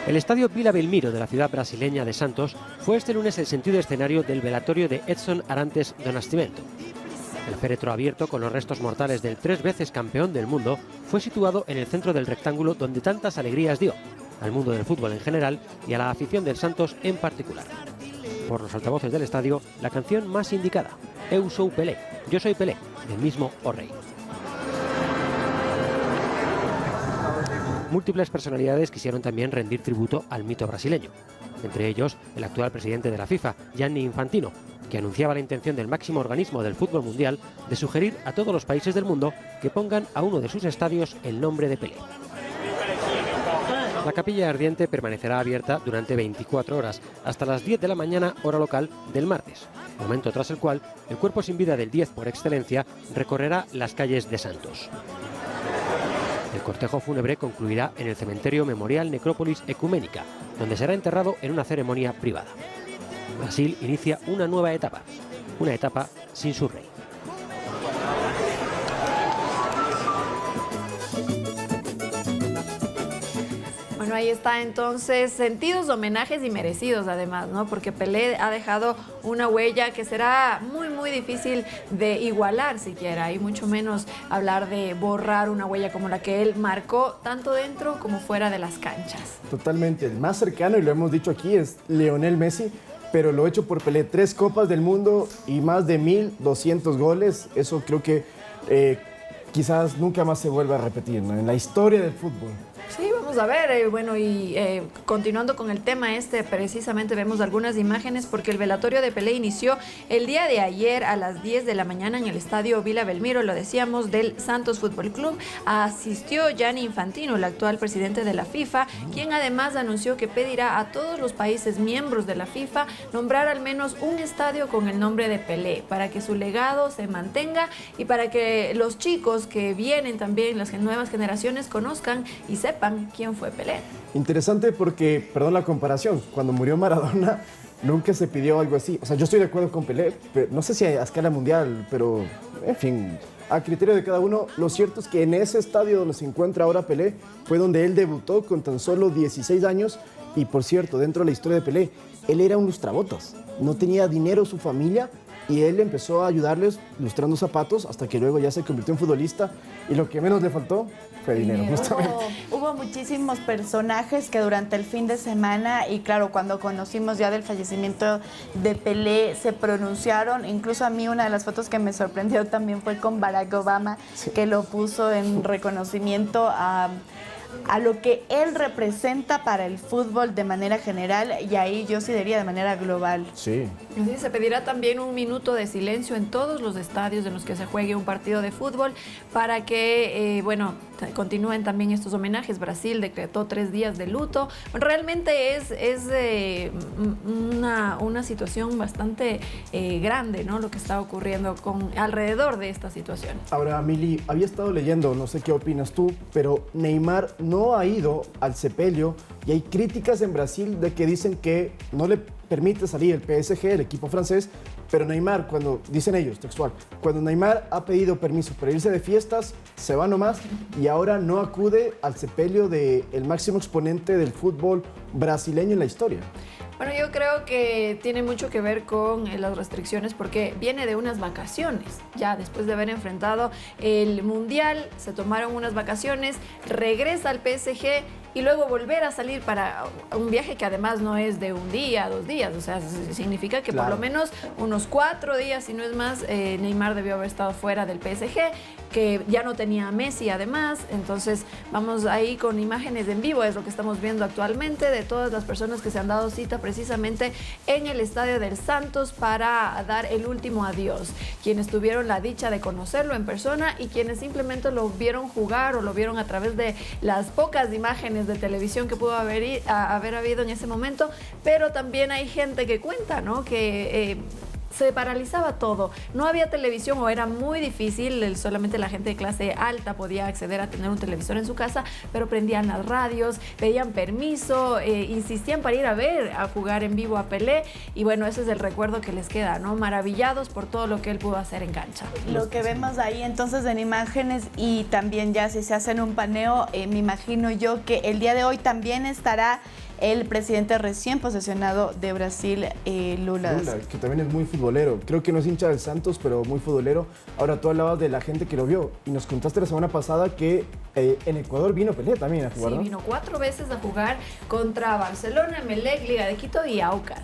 El estadio Vila Belmiro de la ciudad brasileña de Santos fue este lunes el sentido escenario del velatorio de Edson Arantes do Nascimento. El féretro abierto con los restos mortales del 3 veces campeón del mundo fue situado en el centro del rectángulo donde tantas alegrías dio al mundo del fútbol en general y a la afición del Santos en particular. Por los altavoces del estadio, la canción más indicada, Eu sou Pelé, yo soy Pelé, del mismo O Rei. Múltiples personalidades quisieron también rendir tributo al mito brasileño, entre ellos el actual presidente de la FIFA, Gianni Infantino, que anunciaba la intención del máximo organismo del fútbol mundial de sugerir a todos los países del mundo que pongan a uno de sus estadios el nombre de Pelé. La capilla ardiente permanecerá abierta durante 24 horas, hasta las 10 de la mañana hora local del martes, momento tras el cual el cuerpo sin vida del 10 por excelencia recorrerá las calles de Santos. El cortejo fúnebre concluirá en el cementerio Memorial Necrópolis Ecuménica, donde será enterrado en una ceremonia privada. Brasil inicia una nueva etapa sin su rey. Bueno, Bueno, ahí está entonces, sentidos, homenajes y merecidos además, ¿no? Porque Pelé ha dejado una huella que será muy, muy difícil de igualar siquiera, y mucho menos hablar de borrar una huella como la que él marcó, tanto dentro como fuera de las canchas. Totalmente, el más cercano, y lo hemos dicho aquí, es Lionel Messi, pero lo hecho por Pelé, 3 Copas del Mundo y más de 1.200 goles, eso creo que quizás nunca más se vuelva a repetir, ¿no? En la historia del fútbol. Sí, vamos a ver, bueno, y continuando con el tema precisamente vemos algunas imágenes porque el velatorio de Pelé inició el día de ayer a las 10 de la mañana en el estadio Vila Belmiro, lo decíamos, del Santos Fútbol Club. Asistió Gianni Infantino, el actual presidente de la FIFA, quien además anunció que pedirá a todos los países miembros de la FIFA nombrar al menos un estadio con el nombre de Pelé, para que su legado se mantenga y para que los chicos que vienen también, las nuevas generaciones, conozcan y sepan quién fue Pelé. Interesante porque, perdón la comparación, cuando murió Maradona nunca se pidió algo así. O sea, yo estoy de acuerdo con Pelé, pero no sé si a escala mundial, pero en fin, a criterio de cada uno. Lo cierto es que en ese estadio donde se encuentra ahora Pelé fue donde él debutó con tan solo 16 años. Y por cierto, dentro de la historia de Pelé, él era un lustrabotas, no tenía dinero su familia y él empezó a ayudarles lustrando zapatos hasta que luego ya se convirtió en futbolista y lo que menos le faltó fue dinero, justamente. Hubo muchísimos personajes que durante el fin de semana y claro, cuando conocimos ya del fallecimiento de Pelé se pronunciaron, incluso a mí una de las fotos que me sorprendió también fue con Barack Obama, sí, que lo puso en reconocimiento a lo que él representa para el fútbol de manera general y ahí yo sí diría de manera global. Sí. Sí, se pedirá también un minuto de silencio en todos los estadios en los que se juegue un partido de fútbol para que, continúen también estos homenajes. Brasil decretó 3 días de luto. Realmente es una situación bastante grande, ¿no? Lo que está ocurriendo alrededor de esta situación. Ahora, Mili, había estado leyendo, no sé qué opinas tú, pero Neymar no ha ido al sepelio y hay críticas en Brasil de que dicen que no le permite salir el PSG, el equipo francés, pero Neymar, cuando, dicen ellos, textual, cuando Neymar ha pedido permiso para irse de fiestas, se va nomás y ahora no acude al sepelio del máximo exponente del fútbol brasileño en la historia. Bueno, yo creo que tiene mucho que ver con las restricciones porque viene de unas vacaciones. Ya después de haber enfrentado el Mundial, se tomaron unas vacaciones, regresa al PSG y luego volver a salir para un viaje que además no es de 1 día, 2 días. O sea, significa que claro, por lo menos unos 4 días, si no es más, Neymar debió haber estado fuera del PSG, que ya no tenía a Messi además. Entonces vamos ahí con imágenes en vivo, es lo que estamos viendo actualmente, de todas las personas que se han dado cita precisamente en el estadio del Santos para dar el último adiós. Quienes tuvieron la dicha de conocerlo en persona y quienes simplemente lo vieron jugar o lo vieron a través de las pocas imágenes de televisión que pudo haber habido en ese momento, pero también hay gente que cuenta, ¿no? Que se paralizaba todo, no había televisión o era muy difícil, solamente la gente de clase alta podía acceder a tener un televisor en su casa, pero prendían las radios, pedían permiso, insistían para ir a jugar en vivo a Pelé y bueno, ese es el recuerdo que les queda, ¿no? Maravillados por todo lo que él pudo hacer en cancha. Lo que vemos ahí entonces en imágenes y también ya si se hacen un paneo, me imagino yo que el día de hoy también estará el presidente recién posesionado de Brasil, Lula. Que también es muy futbolero. Creo que no es hincha del Santos, pero muy futbolero. Ahora tú hablabas de la gente que lo vio y nos contaste la semana pasada que en Ecuador vino Pelé también a jugar, sí, ¿no? Vino 4 veces a jugar contra Barcelona, Emelec, Liga de Quito y Aucas.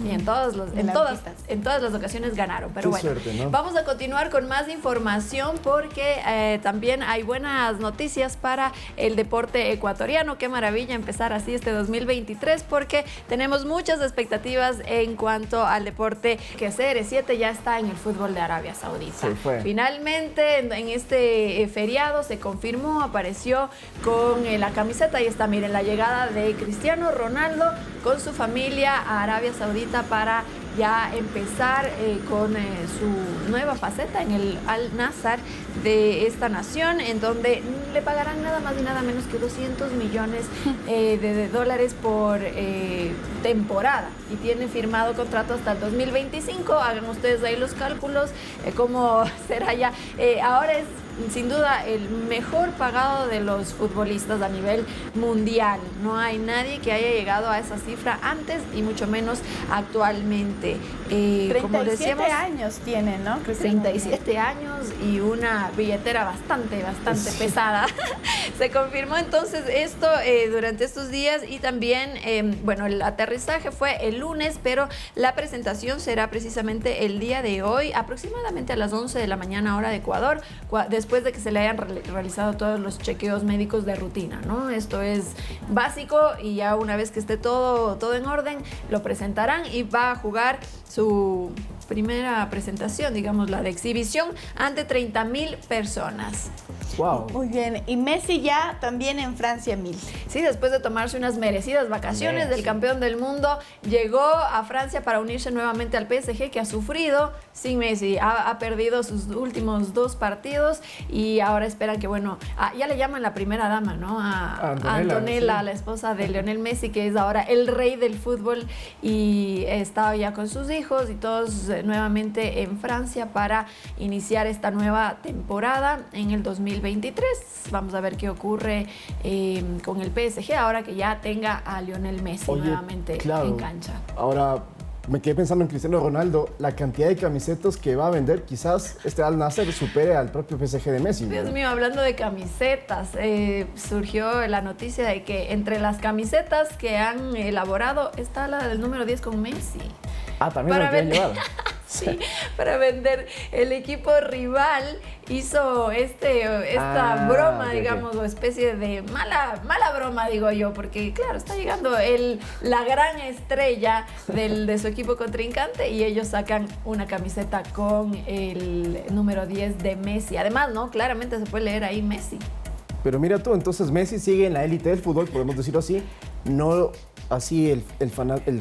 Y en todas las ocasiones ganaron. Pero qué bueno, suerte, ¿no? Vamos a continuar con más información porque también hay buenas noticias para el deporte ecuatoriano. Qué maravilla empezar así este 2023 porque tenemos muchas expectativas en cuanto al deporte que CR7 ya está en el fútbol de Arabia Saudita. Finalmente en este feriado se confirmó, apareció con la camiseta, ahí está, miren, la llegada de Cristiano Ronaldo con su familia a Arabia Saudita para ya empezar con su nueva faceta en el Al Nassr de esta nación, en donde le pagarán nada más y nada menos que 200 millones de dólares por temporada y tiene firmado contrato hasta el 2025. Hagan ustedes ahí los cálculos, cómo será ya. Ahora es sin duda el mejor pagado de los futbolistas a nivel mundial. No hay nadie que haya llegado a esa cifra antes y mucho menos actualmente. 37 años tiene, ¿no? 37 años y una billetera bastante pesada. Se confirmó entonces esto durante estos días y también, bueno, el aterrizaje fue el lunes, pero la presentación será precisamente el día de hoy, aproximadamente a las 11 de la mañana hora de Ecuador, después de que se le hayan realizado todos los chequeos médicos de rutina, ¿no? Esto es básico y ya una vez que esté todo en orden, lo presentarán y va a jugar su primera presentación, digamos la de exhibición, ante 30.000 personas. Wow. Muy bien. Y Messi ya también en Francia 1000. Sí, después de tomarse unas merecidas vacaciones del campeón del mundo, llegó a Francia para unirse nuevamente al PSG, que ha sufrido sin Messi. Ha perdido sus últimos 2 partidos y ahora esperan que, bueno, ya le llaman la primera dama, ¿no? A Antonella, sí, la esposa de Lionel Messi, que es ahora el rey del fútbol y está ya con sus hijos y todos nuevamente en Francia para iniciar esta nueva temporada en el 2023. Vamos a ver qué ocurre con el PSG ahora que ya tenga a Lionel Messi nuevamente en cancha. Ahora me quedé pensando en Cristiano Ronaldo, la cantidad de camisetas que va a vender, quizás este Al Nassr supere al propio PSG de Messi. Dios mío, hablando de camisetas, surgió la noticia de que entre las camisetas que han elaborado está la del número 10 con Messi. También la quieren llevar. Sí, para vender. El equipo rival hizo esta broma, digamos, o especie de mala broma, digo yo, porque claro, está llegando la gran estrella de su equipo contrincante y ellos sacan una camiseta con el número 10 de Messi. Además, ¿no? Claramente se puede leer ahí Messi. Pero mira tú, entonces Messi sigue en la élite del fútbol, podemos decirlo así, no así el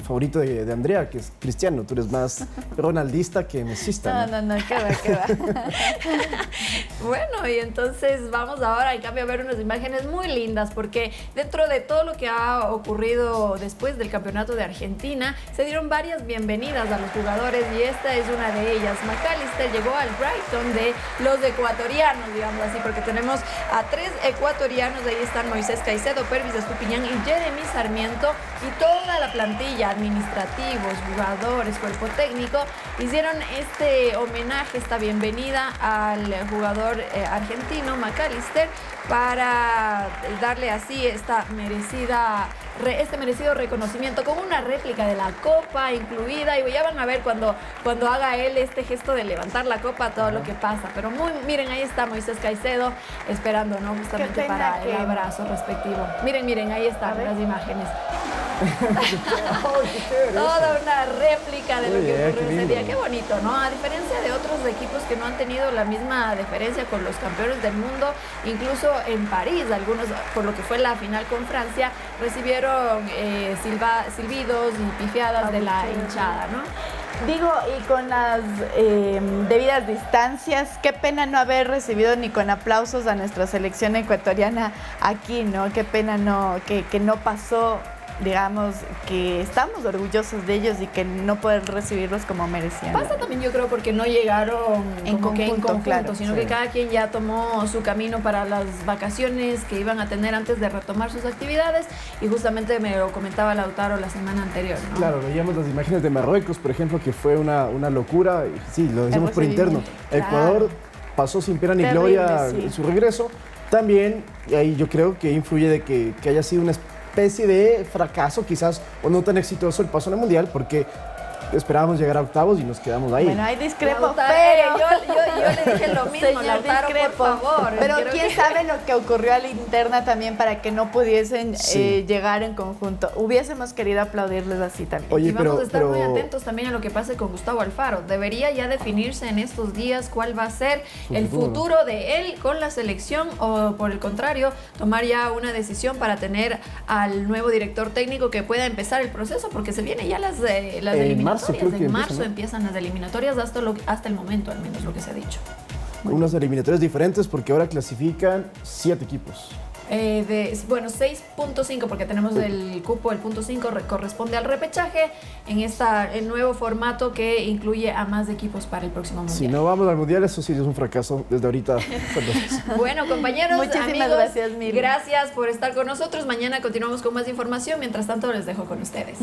favorito de Andrea, que es Cristiano. Tú eres más ronaldista que mesista. No, qué va. Bueno, y entonces vamos ahora, en cambio, a ver unas imágenes muy lindas, porque dentro de todo lo que ha ocurrido después del campeonato de Argentina, se dieron varias bienvenidas a los jugadores y esta es una de ellas. McAllister llegó al Brighton de los ecuatorianos, digamos así, porque tenemos a 3 ecuatorianos, de ahí están Moisés Caicedo, Pervis Estupiñán y Jeremy Sarmiento, y toda la plantilla, administrativos, jugadores, cuerpo técnico, hicieron este homenaje, esta bienvenida al jugador argentino McAllister para darle así este merecido reconocimiento con una réplica de la copa incluida, y ya van a ver cuando haga él este gesto de levantar la copa todo lo que pasa, pero miren, ahí está Moisés Caicedo esperando, ¿no? Justamente para el abrazo respectivo. Miren, ahí están las imágenes. Toda una réplica de lo que ocurrió ese día. Qué bonito, ¿no? A diferencia de otros equipos que no han tenido la misma deferencia con los campeones del mundo, incluso en París, algunos, por lo que fue la final con Francia, recibieron silbidos y pifiadas de la hinchada, ¿no? Digo, y con las debidas distancias, qué pena no haber recibido ni con aplausos a nuestra selección ecuatoriana aquí, ¿no? Qué pena que no pasó, digamos, que estamos orgullosos de ellos y que no poder recibirlos como merecían. Pasa también, yo creo, porque no llegaron en conjunto, claro, sino que cada quien ya tomó su camino para las vacaciones que iban a tener antes de retomar sus actividades, y justamente me lo comentaba Lautaro la semana anterior, ¿no? Claro, veíamos las imágenes de Marruecos, por ejemplo, que fue una locura, sí, lo decimos por interno. Claro. Ecuador pasó sin pena ni gloria en su regreso. También, y ahí yo creo que influye de que haya sido una especie de fracaso quizás, o no tan exitoso el paso en el Mundial, porque esperábamos llegar a octavos y nos quedamos ahí. Bueno, hay discrepo, Lautaro, pero yo le dije lo mismo, señor, Lautaro, discrepo, por favor. pero quién sabe lo que ocurrió a la interna también para que no pudiesen llegar en conjunto. Hubiésemos querido aplaudirles así también. Oye, y vamos a estar muy atentos también a lo que pase con Gustavo Alfaro. Debería ya definirse en estos días cuál va a ser el futuro de él con la selección, o por el contrario, tomar ya una decisión para tener al nuevo director técnico que pueda empezar el proceso, porque se vienen ya las eliminatorias. En marzo empiezan las eliminatorias, hasta el momento al menos lo que se ha dicho. Unas eliminatorias diferentes porque ahora clasifican 7 equipos. Bueno, 6.5 porque tenemos el cupo, el punto 5 corresponde al repechaje en el nuevo formato que incluye a más equipos para el próximo Mundial. Si no vamos al Mundial, eso sí es un fracaso desde ahorita. Bueno, compañeros, muchísimas amigos, gracias, Mil. Gracias por estar con nosotros. Mañana continuamos con más información. Mientras tanto, les dejo con ustedes.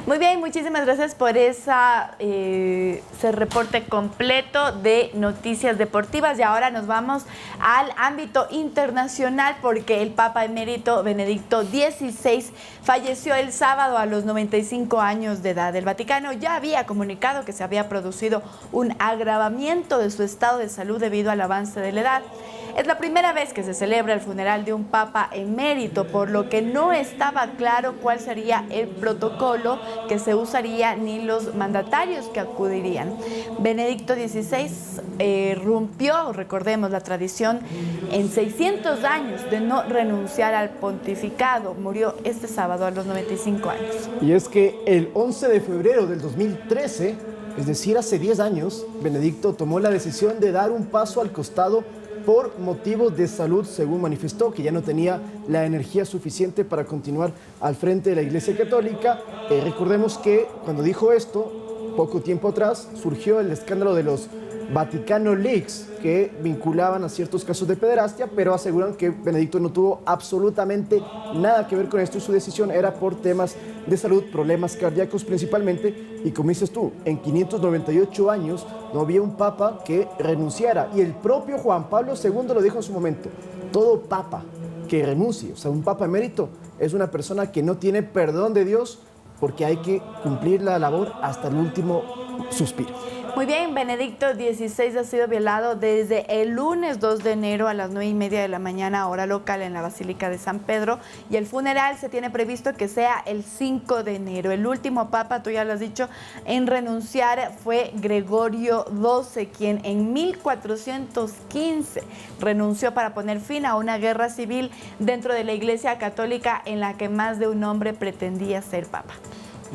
Muy bien, muchísimas gracias por ese reporte completo de noticias deportivas. Y ahora nos vamos al ámbito internacional porque el Papa Emérito Benedicto XVI falleció el sábado a los 95 años de edad. El Vaticano ya había comunicado que se había producido un agravamiento de su estado de salud debido al avance de la edad. Es la primera vez que se celebra el funeral de un papa emérito, por lo que no estaba claro cuál sería el protocolo que se usaría ni los mandatarios que acudirían. Benedicto XVI rompió, recordemos, la tradición en 600 años de no renunciar al pontificado. Murió este sábado a los 95 años. Y es que el 11 de febrero del 2013, es decir, hace 10 años, Benedicto tomó la decisión de dar un paso al costado por motivos de salud, según manifestó, que ya no tenía la energía suficiente para continuar al frente de la Iglesia Católica. Recordemos que cuando dijo esto, poco tiempo atrás, surgió el escándalo de los Vaticano Leaks, que vinculaban a ciertos casos de pederastia, pero aseguran que Benedicto no tuvo absolutamente nada que ver con esto y su decisión era por temas de salud, problemas cardíacos principalmente, y como dices tú, en 598 años no había un papa que renunciara, y el propio Juan Pablo II lo dijo en su momento: todo papa que renuncie, o sea, un papa emérito, es una persona que no tiene perdón de Dios, porque hay que cumplir la labor hasta el último suspiro. Muy bien, Benedicto XVI ha sido velado desde el lunes 2 de enero a las 9:30 de la mañana, hora local, en la Basílica de San Pedro, y el funeral se tiene previsto que sea el 5 de enero. El último papa, tú ya lo has dicho, en renunciar fue Gregorio XII, quien en 1415 renunció para poner fin a una guerra civil dentro de la Iglesia Católica en la que más de un hombre pretendía ser papa.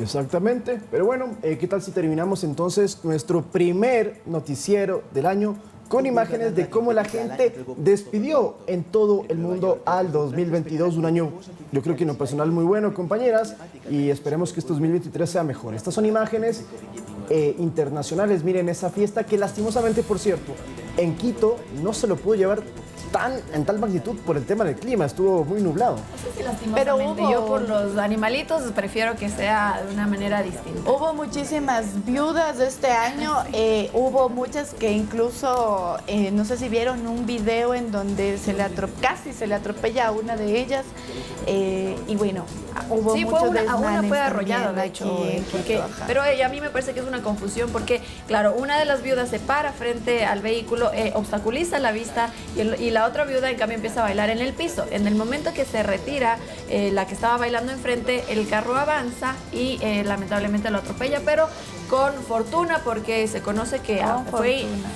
Exactamente, pero bueno, ¿qué tal si terminamos entonces nuestro primer noticiero del año con imágenes de cómo la gente despidió en todo el mundo al 2022, un año yo creo que en lo personal muy bueno, compañeras, y esperemos que este 2023 sea mejor. Estas son imágenes internacionales, miren esa fiesta que lastimosamente, por cierto, en Quito no se lo pudo llevar en tal magnitud por el tema del clima, estuvo muy nublado. Pero yo por los animalitos prefiero que sea de una manera distinta. Hubo muchísimas viudas este año, hubo muchas que incluso, no sé si vieron un video en donde casi se le atropella a una de ellas, y bueno, hubo muchos una fue arrollada, de hecho, pero a mí me parece que es una confusión porque, claro, una de las viudas se para frente al vehículo, obstaculiza la vista y la otra viuda en cambio empieza a bailar en el piso. En el momento que se retira la que estaba bailando enfrente, el carro avanza y lamentablemente lo atropella, pero con fortuna porque se conoce que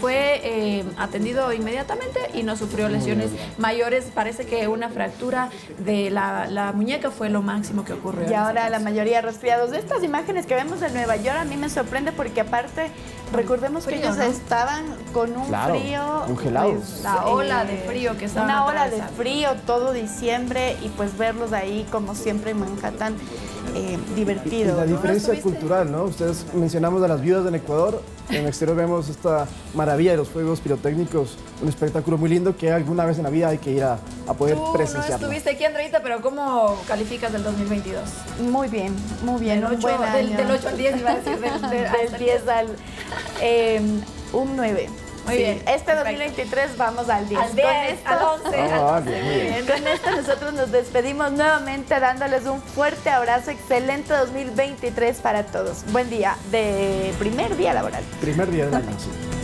fue atendido inmediatamente y no sufrió lesiones mayores. Parece que una fractura de la muñeca fue lo máximo que ocurrió. Y ahora la mayoría resfriados. De estas imágenes que vemos en Nueva York a mí me sorprende porque aparte recordemos que ellos estaban con un frío, congelados. Pues, la ola de frío que estaban una ola de frío todo diciembre y pues verlos ahí como siempre en Manhattan, divertido. Y la diferencia cultural, ¿no? Ustedes mencionamos de las viudas en Ecuador, en el exterior vemos esta maravilla de los fuegos pirotécnicos, un espectáculo muy lindo que alguna vez en la vida hay que ir a poder presenciar. No estuviste aquí, Andreita, pero ¿cómo calificas del 2022? Muy bien, muy bien. Del 8 al 10, iba a decir, del 10 al un 9. Muy bien. Este 2023 vamos al 10. Al 10, al 11. Con esto nosotros nos despedimos nuevamente dándoles un fuerte abrazo. Excelente 2023 para todos. Buen día de primer día laboral. Primer día del año, sí.